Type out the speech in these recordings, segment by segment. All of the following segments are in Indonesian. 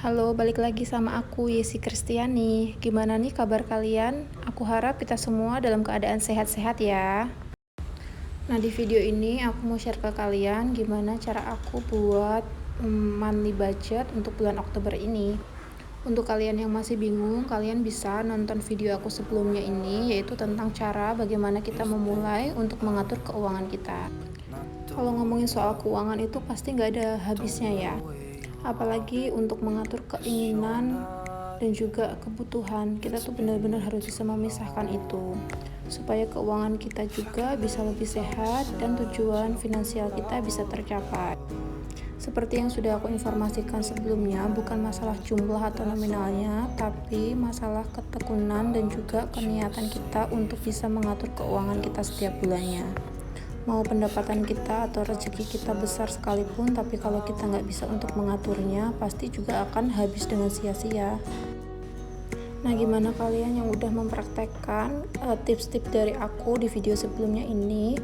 Halo, balik lagi sama aku Yesi Kristiani. Gimana nih kabar kalian? Aku harap kita semua dalam keadaan sehat-sehat ya. Nah, di video ini aku mau share ke kalian gimana cara aku buat monthly budget untuk bulan Oktober ini. Untuk kalian yang masih bingung, kalian bisa nonton video aku sebelumnya ini, yaitu tentang cara bagaimana kita memulai untuk mengatur keuangan kita. Kalau ngomongin soal keuangan itu pasti nggak ada habisnya ya. Apalagi untuk mengatur keinginan dan juga kebutuhan, kita tuh benar-benar harus bisa memisahkan itu supaya keuangan kita juga bisa lebih sehat dan tujuan finansial kita bisa tercapai. Seperti yang sudah aku informasikan sebelumnya, bukan masalah jumlah atau nominalnya, tapi masalah ketekunan dan juga keniatan kita untuk bisa mengatur keuangan kita setiap bulannya. Mau pendapatan kita atau rezeki kita besar sekalipun, tapi kalau kita nggak bisa untuk mengaturnya, pasti juga akan habis dengan sia-sia. Nah, gimana kalian yang udah mempraktekkan tips-tips dari aku di video sebelumnya ini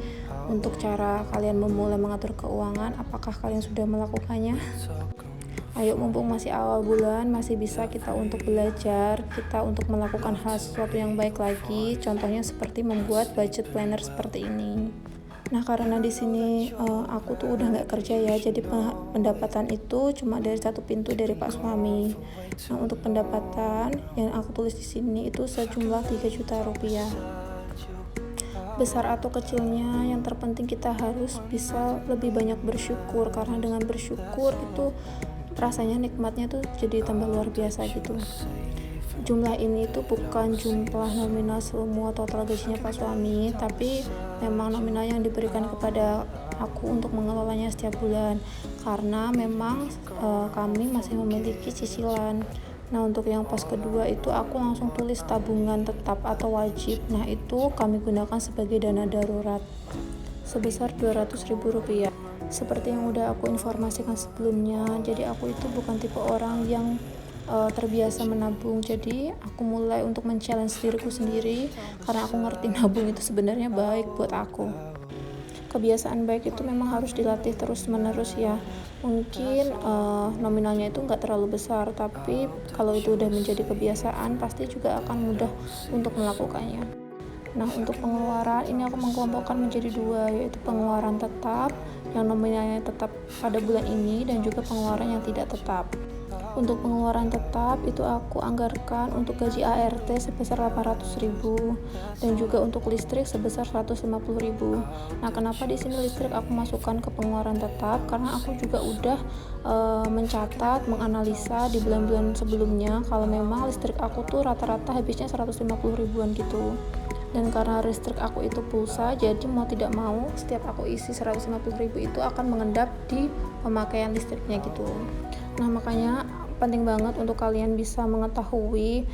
untuk cara kalian memulai mengatur keuangan? Apakah kalian sudah melakukannya? Ayo, mumpung masih awal bulan, masih bisa kita untuk belajar, kita untuk melakukan hal sesuatu yang baik lagi. Contohnya seperti membuat budget planner seperti ini. Nah, karena di sini aku tuh udah nggak kerja ya, jadi pendapatan itu cuma dari satu pintu dari Pak suami. Nah, untuk pendapatan yang aku tulis di sini itu sejumlah 3 juta rupiah. Besar atau kecilnya, yang terpenting kita harus bisa lebih banyak bersyukur, karena dengan bersyukur itu rasanya nikmatnya tuh jadi tambah luar biasa gitu. Jumlah ini tuh bukan jumlah nominal semua total gajinya Pak suami, tapi memang nominal yang diberikan kepada aku untuk mengelolanya setiap bulan, karena memang kami masih memiliki cicilan. Nah, untuk yang pos kedua itu aku langsung tulis tabungan tetap atau wajib. Nah, itu kami gunakan sebagai dana darurat sebesar Rp200.000. Seperti yang udah aku informasikan sebelumnya, jadi aku itu bukan tipe orang yang terbiasa menabung, jadi aku mulai untuk men-challenge diriku sendiri karena aku ngerti nabung itu sebenarnya baik buat aku. Kebiasaan baik itu memang harus dilatih terus menerus ya. Mungkin nominalnya itu nggak terlalu besar, tapi kalau itu udah menjadi kebiasaan pasti juga akan mudah untuk melakukannya. Nah, untuk pengeluaran ini aku mengelompokkan menjadi dua, yaitu pengeluaran tetap yang nominalnya tetap pada bulan ini dan juga pengeluaran yang tidak tetap. Untuk pengeluaran tetap itu aku anggarkan untuk gaji ART sebesar 800.000 dan juga untuk listrik sebesar 150.000. Nah, kenapa di sini listrik aku masukkan ke pengeluaran tetap? Karena aku juga udah mencatat, menganalisa di bulan-bulan sebelumnya kalau memang listrik aku tuh rata-rata habisnya 150.000-an gitu. Dan karena listrik aku itu pulsa, jadi mau tidak mau setiap aku isi 150.000 itu akan mengendap di pemakaian listriknya gitu. Nah, makanya penting banget untuk kalian bisa mengetahui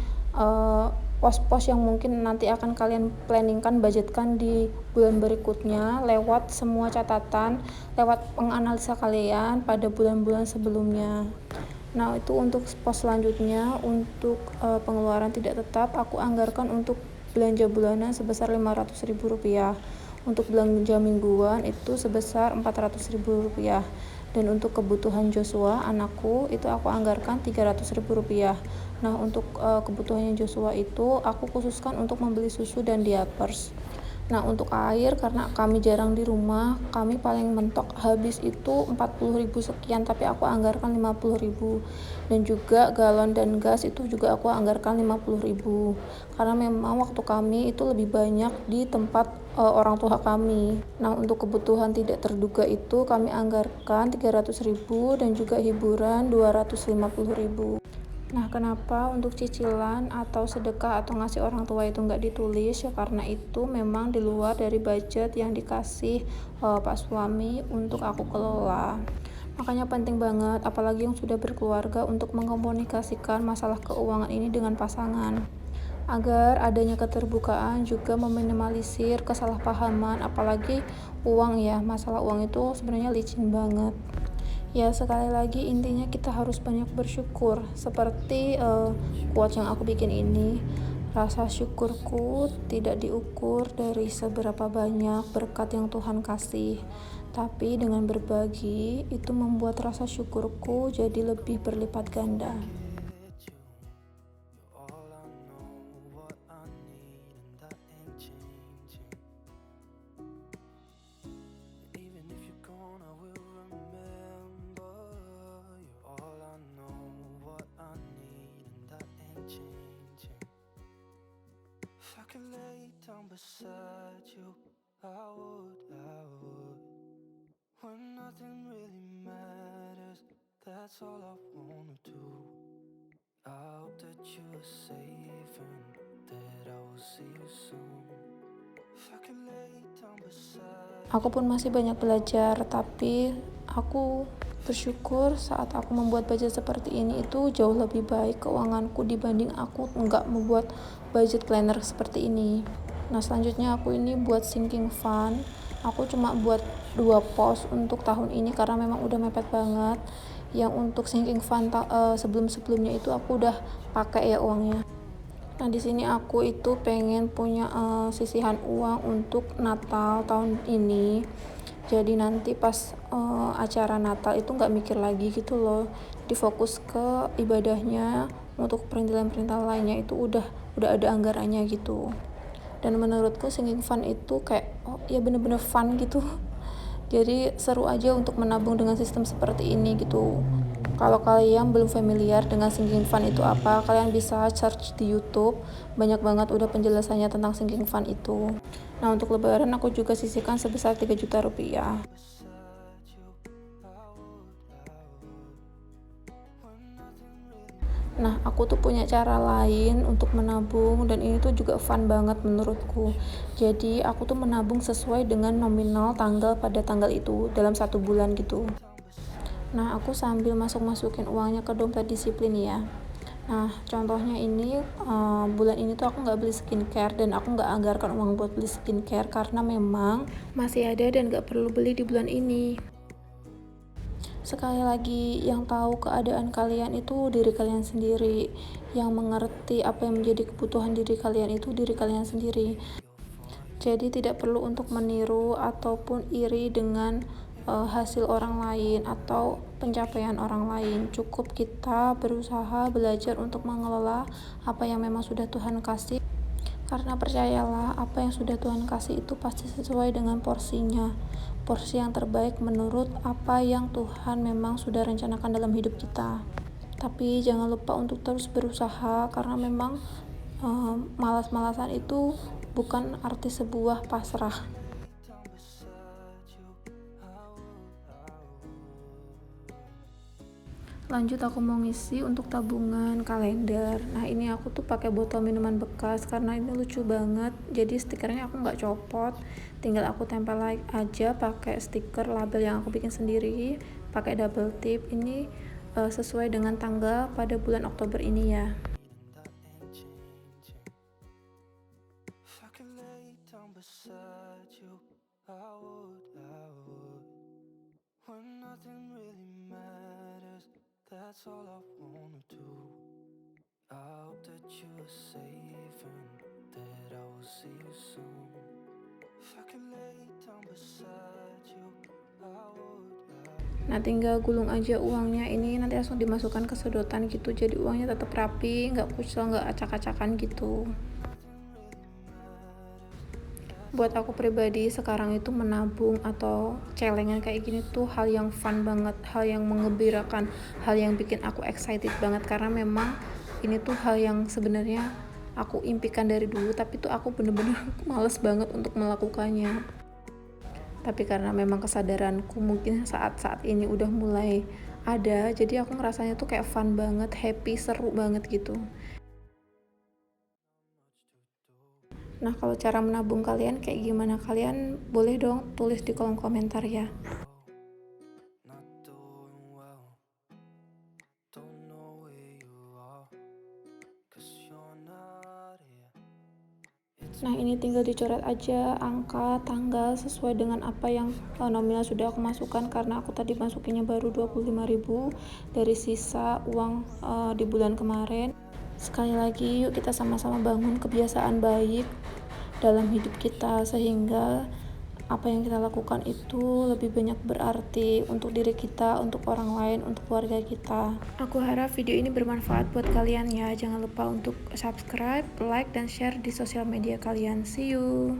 pos-pos yang mungkin nanti akan kalian planningkan, budgetkan di bulan berikutnya lewat semua catatan, lewat penganalisa kalian pada bulan-bulan sebelumnya. Nah, itu untuk pos selanjutnya. Untuk pengeluaran tidak tetap aku anggarkan untuk belanja bulanan sebesar Rp500.000. Untuk belanja mingguan itu sebesar Rp400.000. Dan untuk kebutuhan Joshua anakku itu aku anggarkan Rp300.000. Nah, untuk kebutuhannya Joshua itu aku khususkan untuk membeli susu dan diapers. Nah, untuk air, karena kami jarang di rumah, kami paling mentok habis itu 40.000 sekian, tapi aku anggarkan 50.000. Dan juga galon dan gas itu juga aku anggarkan 50.000, karena memang waktu kami itu lebih banyak di tempat orang tua kami. Nah, untuk kebutuhan tidak terduga itu kami anggarkan 300.000 dan juga hiburan 250.000. Nah, kenapa untuk cicilan atau sedekah atau ngasih orang tua itu nggak ditulis ya? Karena itu memang di luar dari budget yang dikasih Pak suami untuk aku kelola. Makanya penting banget, apalagi yang sudah berkeluarga, untuk mengkomunikasikan masalah keuangan ini dengan pasangan, agar adanya keterbukaan juga meminimalisir kesalahpahaman. Apalagi uang ya, masalah uang itu sebenarnya licin banget. Ya, sekali lagi intinya kita harus banyak bersyukur. Seperti quotes yang aku bikin ini, Rasa syukurku tidak diukur dari seberapa banyak berkat yang Tuhan kasih, tapi dengan berbagi itu membuat rasa syukurku jadi lebih berlipat ganda. Could lay down beside you, I would. When nothing really matters, that's all I wanna do. I hope that you are safe and that I will see you soon. If I could lay down beside Aku pun masih banyak belajar, tapi aku bersyukur saat aku membuat budget seperti ini itu jauh lebih baik keuanganku dibanding aku nggak membuat budget planner seperti ini. Nah, selanjutnya aku ini buat sinking fund. Aku cuma buat 2 pos untuk tahun ini karena memang udah mepet banget. Yang untuk sinking fund sebelum-sebelumnya itu aku udah pakai ya uangnya. Nah, di sini aku itu pengen punya sisihan uang untuk Natal tahun ini. Jadi nanti pas acara Natal itu nggak mikir lagi gitu loh, difokus ke ibadahnya. Untuk perintilan-perintilan lainnya itu udah ada anggarannya gitu. Dan menurutku sinking fund itu kayak ya bener-bener fun gitu. Jadi seru aja untuk menabung dengan sistem seperti ini gitu. Kalau kalian belum familiar dengan sinking fund itu apa, kalian bisa search di YouTube. Banyak banget udah penjelasannya tentang sinking fund itu. Nah, untuk lebaran aku juga sisihkan sebesar 3 juta rupiah. Nah, aku tuh punya cara lain untuk menabung dan ini tuh juga fun banget menurutku. Jadi, aku tuh menabung sesuai dengan nominal tanggal pada tanggal itu dalam 1 bulan gitu. Nah, aku sambil masukin uangnya ke dompet disiplin ya. Nah, contohnya ini bulan ini tuh aku nggak beli skincare dan aku nggak anggarkan uang buat beli skincare karena memang masih ada dan nggak perlu beli di bulan ini. Sekali lagi, yang tahu keadaan kalian itu diri kalian sendiri. Yang mengerti apa yang menjadi kebutuhan diri kalian itu diri kalian sendiri. Jadi tidak perlu untuk meniru ataupun iri dengan hasil orang lain atau pencapaian orang lain. Cukup kita berusaha belajar untuk mengelola apa yang memang sudah Tuhan kasih. Karena percayalah, apa yang sudah Tuhan kasih itu pasti sesuai dengan porsinya. Porsi yang terbaik menurut apa yang Tuhan memang sudah rencanakan dalam hidup kita. Tapi jangan lupa untuk terus berusaha karena memang malas-malasan itu bukan arti sebuah pasrah. Lanjut aku mau ngisi untuk tabungan kalender. Nah, ini aku tuh pakai botol minuman bekas karena ini lucu banget. Jadi stikernya aku nggak copot, tinggal aku tempel aja pakai stiker label yang aku bikin sendiri, pakai double tip. Ini sesuai dengan tanggal pada bulan Oktober ini ya. That's all I wanna do. I hope that you are safe and that I will see you soon. If I could lay down beside you, I would. Nah, tinggal gulung aja uangnya. Ini nanti langsung dimasukkan ke sedotan gitu. Jadi uangnya tetap rapi, nggak kucel, nggak acak-acakan gitu. Buat aku pribadi sekarang itu menabung atau celengan kayak gini tuh hal yang fun banget, hal yang mengembirakan, hal yang bikin aku excited banget karena memang ini tuh hal yang sebenarnya aku impikan dari dulu tapi tuh aku bener-bener males banget untuk melakukannya. Tapi karena memang kesadaranku mungkin saat-saat ini udah mulai ada, jadi aku ngerasanya tuh kayak fun banget, happy, seru banget gitu. Nah, kalau cara menabung kalian kayak gimana? Kalian boleh dong tulis di kolom komentar ya. Nah, ini tinggal dicoret aja angka, tanggal sesuai dengan apa yang nominal sudah aku masukkan karena aku tadi masukinnya baru 25.000 dari sisa uang di bulan kemarin. Sekali lagi, yuk kita sama-sama bangun kebiasaan baik dalam hidup kita, sehingga apa yang kita lakukan itu lebih banyak berarti untuk diri kita, untuk orang lain, untuk keluarga kita. Aku harap video ini bermanfaat buat kalian ya. Jangan lupa untuk subscribe, like, dan share di sosial media kalian. See you!